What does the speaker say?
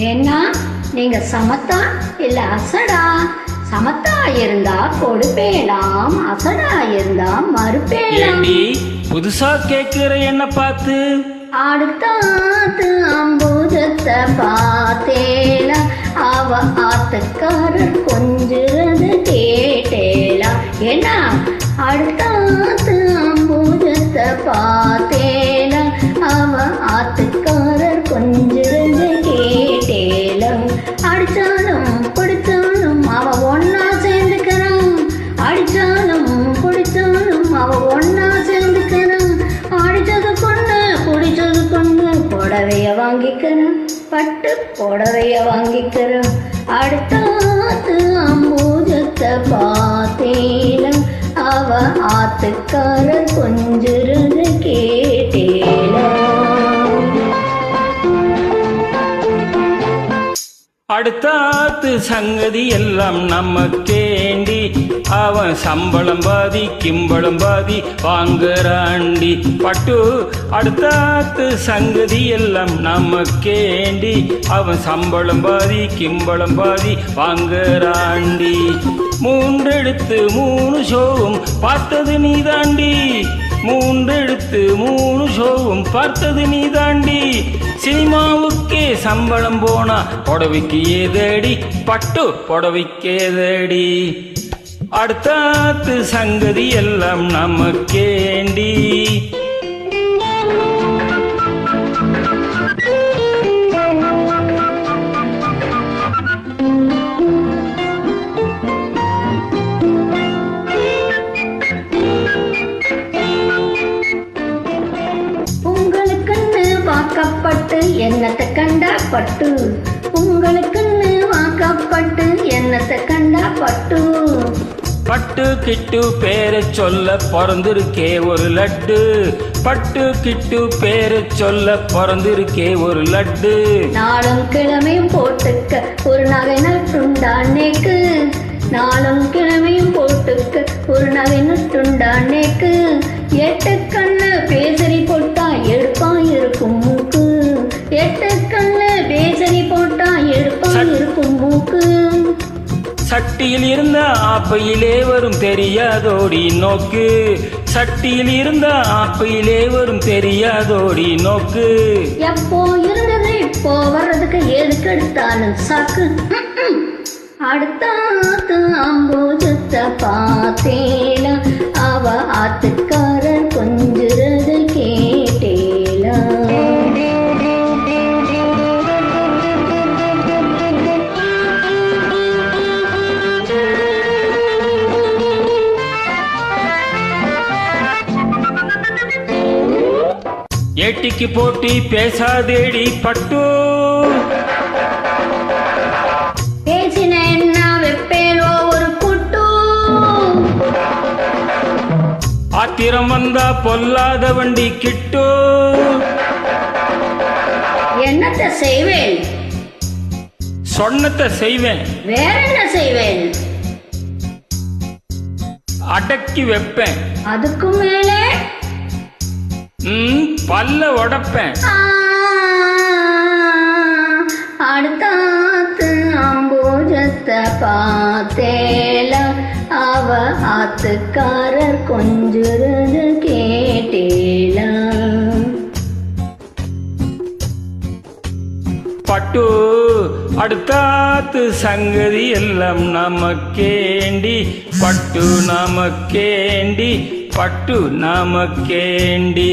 ஏன்னா நீங்க சமத்தா இல்ல அசடா? சமத்தா இருந்தா கொடுப்பேலாம், அசடா இருந்தா மறுப்பேலாம். புதுசா கேக்குற என்ன பார்த்து? அடுத்தாத்து அம்புஜத்தை பார்த்தேல, அவ ஆத்துக்காரர் கொஞ்சிறது கேட்டேலா. ஏன்னா அடுத்தாத்து அம்புஜத்தை பார்த்தேல, அவ ஆத்துக்காரர் கொஞ்சிறது கேட்டேலா. அடிச்சாலும் பிடிச்சாலும் அவ ஒன்னா சேர்ந்துக்கிறான், அடிச்சாலும் பிடிச்சாலும் அவ ஒன்னா சேர்ந்துக்கிறான். அடிச்சது கொண்டு குடிச்சது கொண்டு புடவைய வாங்கிக்கிறேன், பட்டு புடவைய வாங்கிக்கிறேன். அடுத்தாத்து அம்பூஜத்தை பார்த்தேல, அவ ஆத்துக்காரர் கொஞ்சிருந்து கேட்டேல. அடுத்தாத்து சங்கதி எல்லாம் நமக்கேண்டி, அவன் சம்பளம் பாதி கிம்பளம் பாதி வாங்குறாண்டி. பட்டு அடுத்தாத்து சங்கதி எல்லாம் நமக்கேண்டி, அவன் சம்பளம் பாதி கிம்பளம் பாதி வாங்குறாண்டி. மூன்றெடுத்து மூணு ஷோவும் பார்த்தது நீதாண்டி, மூன்றெடுத்து மூணு ஷோவும் பார்த்தது நீதாண்டி. சினிமாவுக்கே சம்பளம் போனா புடவைக்கு ஏதடி, பட்டு புடவைக்கு ஏதடி. அடுத்தாத்து சங்கதி எல்லாம் நமக்கேண்டி. வாக்கப்பட்டு என்னத்தை கண்டா பட்டு, உங்களுக்குன்னு வாக்கப்பட்டு என்னத்தை கண்டா பட்டு. பட்டு கிட்டு பேரை சொல்ல பிறந்திருக்கே ஒரு லட்டு, பட்டு கிட்டு பேரை சொல்ல பிறந்திருக்கே ஒரு லட்டு. நாளும் கிழமையும் போட்டுக்க ஒரு நகை நட்டுண்டானேக்கு, நாளும் கிழமையும் போட்டுக்க ஒரு நகை நட்டுண்டானேக்கு. எட்டு கண்ணு பேசரி போட்டா எடுப்பா இருக்கும் மூக்கு, எட்டு கண்ணு பேசரி போட்டா எடுப்பா இருக்கும் மூக்கு. சட்டியில் இருந்த ஆப்பையிலே வரும் தெரியாதோடி நோக்கு, சட்டியில் இருந்த ஆப்பையிலே வரும் தெரியாதோடி நோக்கு. எப்போ இருந்தது இப்போ வர்றதுக்கு எதுக்கு எடுத்தாலும் சாக்கு. அடுத்தாத்து அம்பூஜத்தை பார்த்தேல, அவ ஆத்துக்காரர் கொஞ்சிறது கேட்டேல. ஏட்டிக்கு போட்டி பேசாதேடி பட்டு, பேசின என்ன வெப்பேலோ ஒரு குட்டு. ஆத்திரம் வந்தா பொல்லாத வண்டி கிட்டு. என்னத்தை செய்வேன்? சொன்னத்தை செய்வேன். வேற என்ன செய்வேன்? அடக்கி வைப்பேன். அதுக்கு மேலே பல்ல உடைப்பேன். அடுத்தாத்து அம்பூஜத்தை பார்த்தேல, அவ ஆத்துக்காரர் கொஞ்சிருந்து கேட்டேல. பட்டு அடுத்தாத்து சங்கதி எல்லாம் நமக்கேண்டி, பட்டு நமக்கேண்டி, பட்டு நமக்கேண்டி.